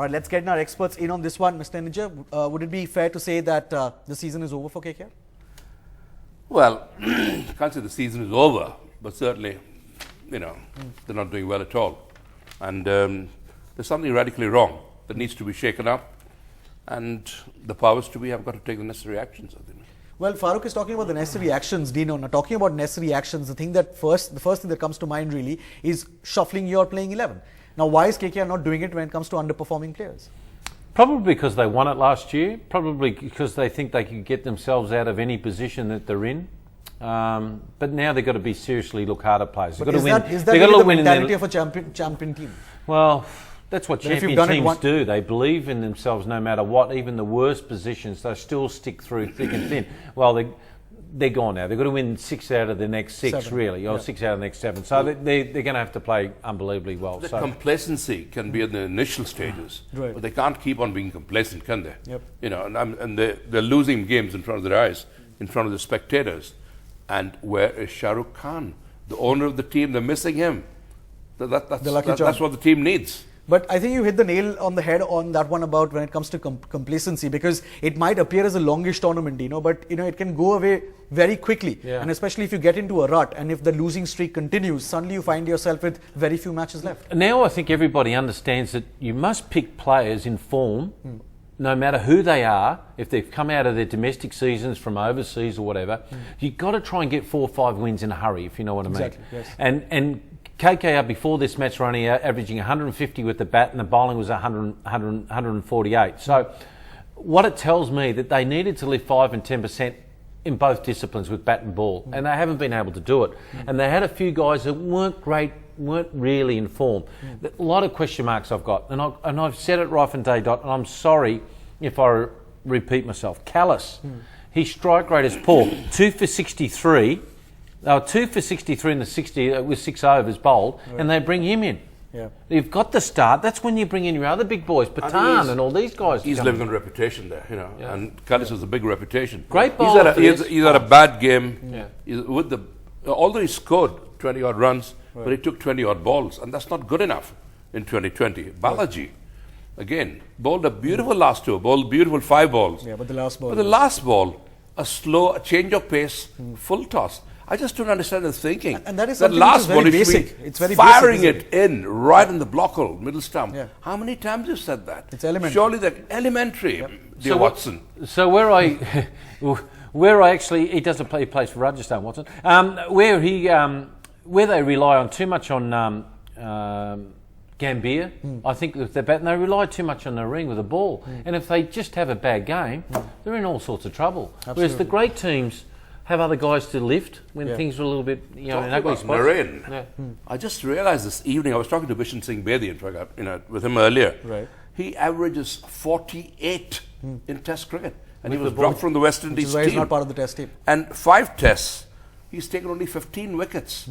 All right, let's get our experts in on this one. Mr. Nijja, would it be fair to say that the season is over for KKR? Well, can't say the season is over, but certainly, they're not doing well at all. And there's something radically wrong that needs to be shaken up. And the powers to be have got to take the necessary actions, I think. Well, Farooq is talking about the necessary actions, Dino. Now, talking about necessary actions, the first thing that comes to mind really is shuffling your playing 11. Now, why is KKR not doing it when it comes to underperforming players? Probably because they won it last year. Probably because they think they can get themselves out of any position that they're in. But now they've got to be seriously look hard at players. But is that really the mentality of a champion team? Well, that's what champion teams do. They believe in themselves no matter what, even the worst positions. They still stick through thick and thin. Well, they're gone now. They've got to win 6 out of the next 6, 7, really, or 6 out of the next 7. So they're going to have to play unbelievably well. The complacency can be in the initial stages, right. But they can't keep on being complacent, can they? Yep. And they're losing games in front of their eyes, in front of the spectators. And where is Shah Rukh Khan, the owner of the team? They're missing him. That's what the team needs. But I think you hit the nail on the head on that one about when it comes to complacency, because it might appear as a longish tournament, but it can go away very quickly. Yeah. And especially if you get into a rut and if the losing streak continues, suddenly you find yourself with very few matches left. Now I think everybody understands that you must pick players in form, no matter who they are. If they've come out of their domestic seasons from overseas or whatever, you've got to try and get 4 or 5 wins in a hurry, if you know what I mean. Exactly, yes. And KKR before this match were only averaging 150 with the bat, and the bowling was 148. So what it tells me that they needed to lift 5 and 10% in both disciplines with bat and ball, and they haven't been able to do it. And they had a few guys that weren't great, weren't really in form. A lot of question marks I've got, and I've said it right from day dot, and I'm sorry if I repeat myself. Callis, his strike rate is poor. 2 for 63. They were 2 for 63 in the 60 with 6 overs bowled, and they bring him in. Yeah. You've got the start. That's when you bring in your other big boys, Patan and all these guys. He's living on reputation there, Yeah. and Callis has a big reputation. Great bowler. He's had a bad game. Yeah. Although he scored 20 odd runs, but he took 20 odd balls, and that's not good enough in 2020. Balaji, again, bowled a beautiful last 2, bowled beautiful 5 balls. Yeah, but the last ball. But the last ball, a change of pace, full toss. I just don't understand the thinking. And that is something last which is very ball, basic. It's very firing basic, it in right in the block hole, middle stump. Yeah. How many times have you said that? It's elementary. Surely they're elementary, dear Watson. So where I actually, he doesn't play, he plays for Rajasthan, Watson. Where they rely on too much on Gambier, I think with their bat, and they rely too much on the ring with the ball. And if they just have a bad game, they're in all sorts of trouble. Absolutely. Whereas the great teams have other guys to lift when things are a little bit, in ugly spots. Narine, Yeah. I just realized this evening, I was talking to Bishan Singh Bedi, in fact, with him earlier. Right. He averages 48 in Test cricket, and With he was the ball, dropped from the West Which Indies is why he's team. not part of the Test team. And 5 Tests, he's taken only 15 wickets.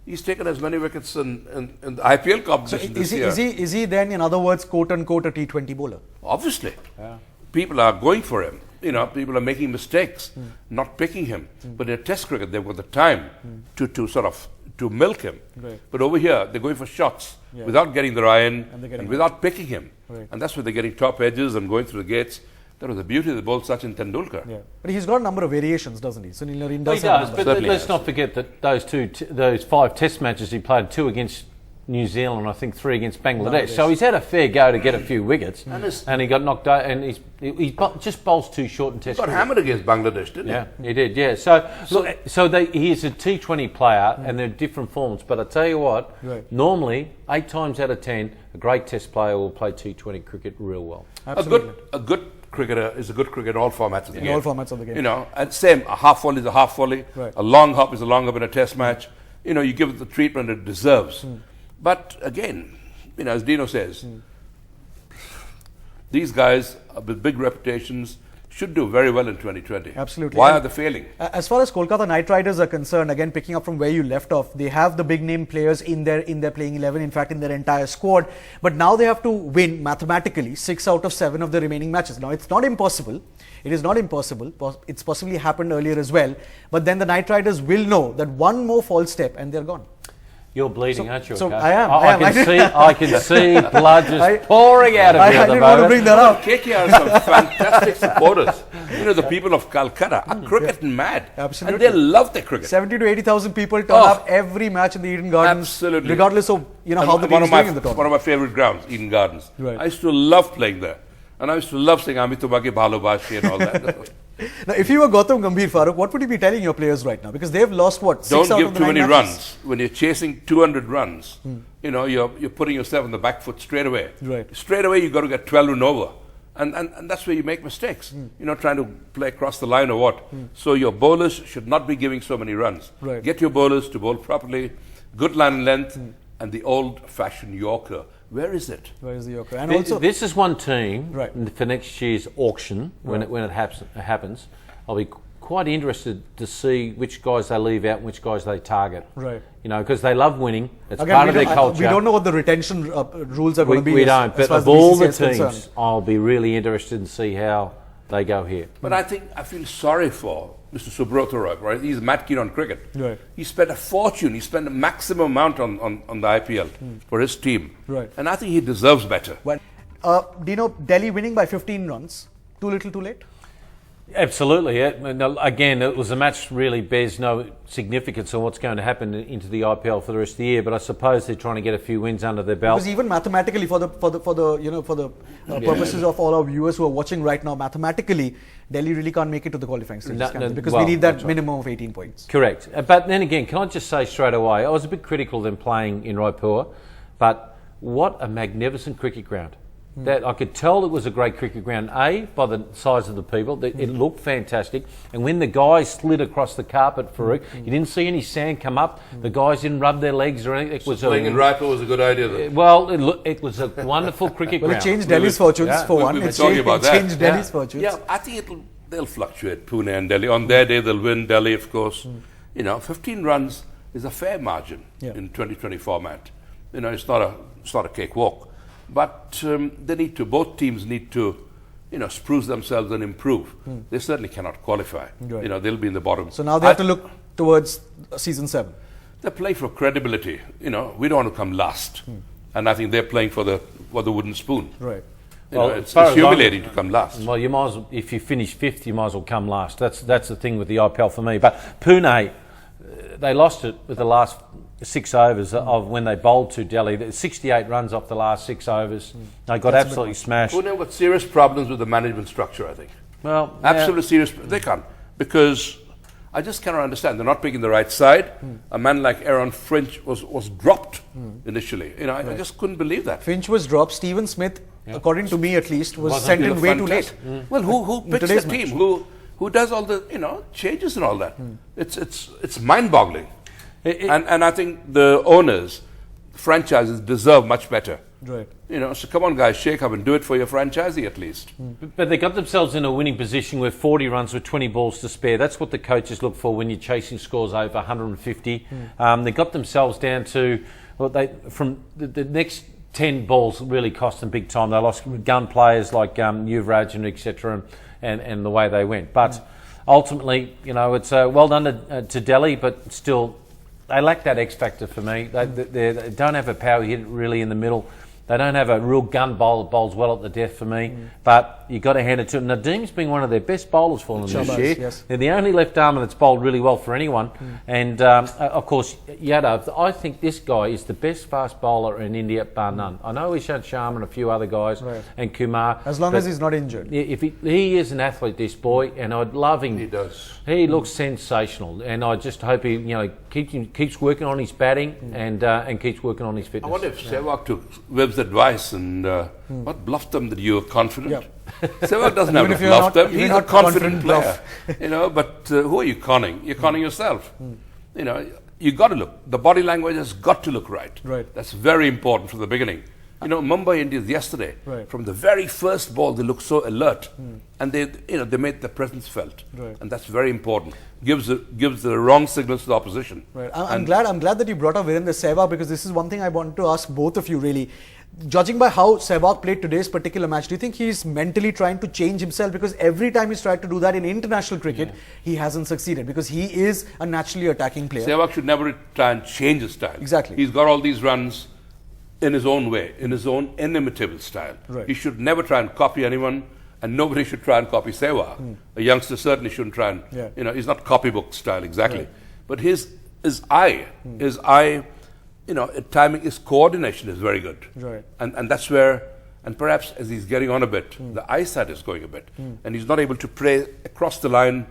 He's taken as many wickets in the IPL competition this year. Is he then, in other words, quote unquote, a T20 bowler? Obviously. People are going for him. People are making mistakes, not picking him. But in Test cricket, they've got the time to milk him. Right. But over here, they're going for shots without getting their eye in and without picking him. Right. And that's where they're getting top edges and going through the gates. That was the beauty of the ball, Sachin Tendulkar. Yeah. But he's got a number of variations, doesn't he? Sunil Narine does He have a does, number. but Certainly let's has. not forget that those 5 Test matches he played, 2 against New Zealand, I think 3 against Bangladesh. So he's had a fair go to get a few wickets, and he got knocked out. And he just bowls too short in Test. He got cricket. hammered against Bangladesh, didn't Yeah, he did. Yeah. So he's a T20 player, and they're different forms. But I tell you what, normally 8 times out of 10, a great Test player will play T20 cricket real well. Absolutely. A good cricketer is a good cricketer in all formats of the game. In all formats of the game. And same, a half volley is a half volley. Right. A long hop is a long hop in a Test match. You give it the treatment it deserves. But again, as Dino says, these guys with big reputations should do very well in 2020. Absolutely. Why And are they failing? As far as Kolkata Knight Riders are concerned, again picking up from where you left off, they have the big name players in their playing 11, in fact in their entire squad, but now they have to win mathematically 6 out of 7 of the remaining matches. Now it's not impossible. It is not impossible. It's possibly happened earlier as well, but then the Knight Riders will know that one more false step and they're gone. You're bleeding, aren't you? so Akash? I am. I can see blood just pouring out of you I at the didn't want to moment. bring that up. KKR are some fantastic supporters. You know, the people of Calcutta are cricket mad. Absolutely. And they love their cricket. 70 to 80,000 people turn Oh. up every match in the Eden Gardens, Absolutely. regardless of how the team one is of my doing in the tournament. one of my favorite grounds, Eden Gardens. Right. I used to love playing there. And I used to love saying Amitubaki Bhalobashi and all that. Now, if you were Gautam Gambhir, Farooq, what would you be telling your players right now? Because they've lost what? Don't 6 out give of the too 9 many matches? runs. When you're chasing 200 runs, you know, you're putting yourself on the back foot straight away. Right. Straight away, you've got to get 12 and over. And that's where you make mistakes. You're not trying to play across the line or what. So your bowlers should not be giving so many runs. Right. Get your bowlers to bowl properly, good line and length, and the old-fashioned Yorker. Where is it? Where is the Yorker? And also, This is one team Right. for next year's auction when it happens. I'll be quite interested to see which guys they leave out and which guys they target. Right. You know, because they love winning. It's again, part we of their don't- culture. we don't know what the retention rules are going to be. We as- don't. as But far as of all BCCI the is teams, concerned. I'll be really interested to see how they go here. But I feel sorry for Mr. Subrata Roy, right? He's mad keen on cricket. Right. He spent a fortune. He spent a maximum amount on the IPL for his team. Right. And I think he deserves better. When, Dino, Delhi winning by 15 runs. Too little, too late? Absolutely. Yeah. Now, again, it was a match really bears no significance on what's going to happen into the IPL for the rest of the year. But I suppose they're trying to get a few wins under their belt. Because even mathematically, for the purposes of all our viewers who are watching right now, mathematically, Delhi really can't make it to the qualifying stages, No, can they? no, Because well, we need that that's right. minimum of 18 points. Correct. But then again, can I just say straight away, I was a bit critical of them playing in Raipur, but what a magnificent cricket ground. That I could tell it was a great cricket ground, A, by the size of the people. It looked fantastic. And when the guys slid across the carpet, Farooq, you didn't see any sand come up. The guys didn't rub their legs or anything. It was Playing in Raipur was a good idea, though. well, it was a wonderful cricket Well, ground. it changed Delhi's fortunes, Yeah. for We- one. we've been It talking changed, about it that. changed Delhi's Yeah. fortunes. Yeah, I think they'll fluctuate, Pune and Delhi. On their day, they'll win. Delhi, of course. You know, 15 runs is a fair margin in 2020 format. You know, it's not a cakewalk. But both teams need to, spruce themselves and improve. They certainly cannot qualify. Right. You know, they'll be in the bottom. So now they have to look towards season 7. They play for credibility. You know, we don't want to come last. And I think they're playing for the wooden spoon. Right. You know, Well, it's as far as humiliating to come last. Well, you might as well, if you finish fifth, you might as well come last. That's the thing with the IPL for me. But Pune, they lost it with the last 6 overs of when they bowled to Delhi. 68 runs off the last 6 overs. They got absolutely smashed. Pune have got serious problems with the management structure, I think. Well, Absolutely serious. They can't. Because I just cannot understand. They're not picking the right side. A man like Aaron Finch was dropped initially. You know, I just couldn't believe that. Finch was dropped. Stephen Smith, according to me at least, was Wasn't sent He in was way too late. fantastic. Well, who picks the today's team? match. Who does all the changes and all that? It's mind-boggling. And I think the owners, franchises deserve much better. Right. So come on, guys, shake up and do it for your franchisee at least. But they got themselves in a winning position with 40 runs with 20 balls to spare. That's what the coaches look for when you're chasing scores over 150. They got themselves down to from the next 10 balls really cost them big time. They lost gun players like Yuvraj and etc. and the way they went. But ultimately, it's well done to Delhi, but still they lack that X factor for me. They don't have a power hit really in the middle. They don't have a real gun bowler that bowls well at the death for me. But you've got to hand it to them. Nadeem's been one of their best bowlers for them this Shabazz, year. yes. They're the only left armer that's bowled really well for anyone. And of course, Yadav, I think this guy is the best fast bowler in India, bar none. I know Ishant Sharma and a few other guys, Right. and Kumar. As long but as he's not injured. if he is an athlete, this boy, and I'd love him. He does. He looks sensational, and I just hope he, keeps working on his batting and keeps working on his I fitness. wonder if Sehwag took Webb's advice and what bluffed them that you were confident. Yeah. Sehwag doesn't have Even to if you're bluff not- them. even He's a not confident confident player. But who are you conning? You're conning yourself. You got to look. The body language has got to look right. Right. That's very important from the beginning. Mumbai Indians yesterday, Right. from the very first ball, they looked so alert, and they made their presence felt, Right. and that's very important. Gives the wrong signals to the opposition. Right. I'm glad that you brought up Virendra Sehwag, because this is one thing I wanted to ask both of you really. Judging by how Sehwag played today's particular match, do you think he's mentally trying to change himself? Because every time he's tried to do that in international cricket, he hasn't succeeded because he is a naturally attacking player. Sehwag should never try and change his style. Exactly. He's got all these runs in his own way, in his own inimitable style. Right. He should never try and copy anyone, and nobody should try and copy Sehwag. A youngster certainly shouldn't try and, he's not copybook style exactly. Right. But his eye, timing, his coordination is very good. Right. And that's where, and perhaps as he's getting on a bit, the eyesight is going a bit. And he's not able to play across the line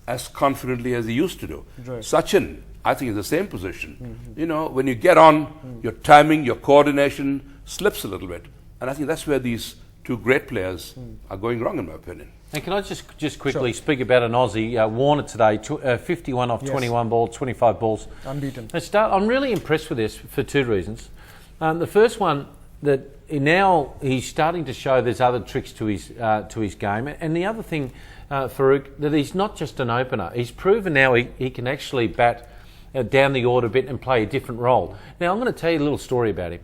as confidently as he used to do. Right. Sachin, I think, is the same position. When you get on, your timing, your coordination slips a little bit. And I think that's where these two great players are going wrong, in my opinion. And can I just quickly speak about an Aussie, Warner today, 51 off 21 balls, 25 balls. Unbeaten. I'm really impressed with this for two reasons. The first one, that now he's starting to show there's other tricks to his game. And the other thing, Farouk, that he's not just an opener. He's proven now he can actually bat down the order a bit and play a different role. Now, I'm going to tell you a little story about him.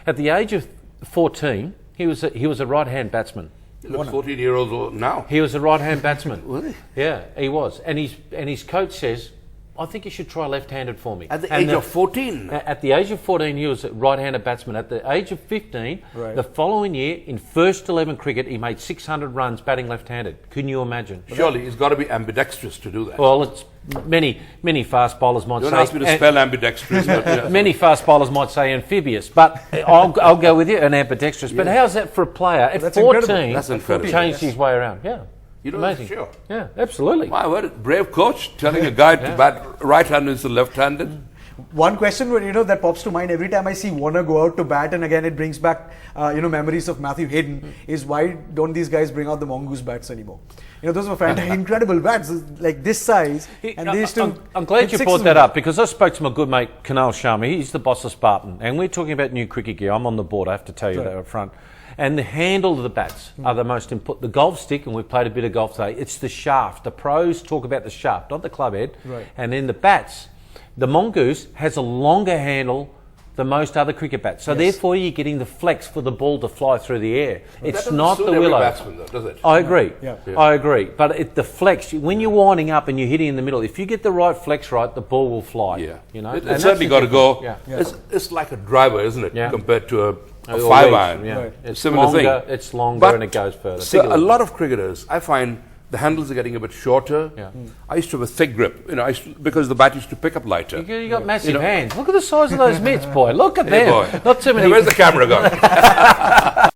At the age of 14, he was a right-hand batsman. He looks 14-year-old now. He was a right-hand batsman. Really? Yeah, he was. And his coach says, I think you should try left-handed for me. At the age of 14? At the age of 14, he was a right-handed batsman. At the age of 15, the following year, in first 11 cricket, he made 600 runs batting left-handed. Couldn't you imagine? Surely he's got to be ambidextrous to do that. Well, it's many fast bowlers might Don't say... ask me to spell ambidextrous. But, Many fast bowlers might say amphibious, but I'll go with you, an ambidextrous. But how's that for a player at That's 14? incredible. That's incredible. Changed his way around. Yeah. You know, Amazing. sure. Yeah, absolutely. My word, brave coach telling a guy to bat right-handed instead of left-handed. One question that pops to mind every time I see Warner go out to bat, and again it brings back memories of Matthew Hayden, is why don't these guys bring out the mongoose bats anymore? Those were incredible bats, like this size, and they used to. I'm glad you brought that up, because I spoke to my good mate Kunal Sharma. He's the boss of Spartan, and we're talking about new cricket gear. I'm on the board, I have to tell you that up front. And the handle of the bats are the most important. The golf stick, and we've played a bit of golf today, it's the shaft. The pros talk about the shaft, not the club head. Right. And then the bats, the mongoose has a longer handle than most other cricket bats. So therefore you're getting the flex for the ball to fly through the air. It's not the willow. Every batsman, though, does it? I agree. Yeah. I agree. But the flex, when you're winding up and you're hitting in the middle, if you get the right flex right, the ball will fly. Yeah. And It's certainly got to go. Yeah. It's like a driver, isn't it? Yeah. Compared to a Or 5-iron. wedge, yeah. Right. It's Similar longer, thing. It's longer But and it goes further. So a lot of cricketers, I find the handles are getting a bit shorter. Yeah. I used to have a thick grip, because the bat used to pick up lighter. You got massive hands. Look at the size of those mitts, boy. Look at Hey, them. boy. Not too many. Hey, where's the camera gone?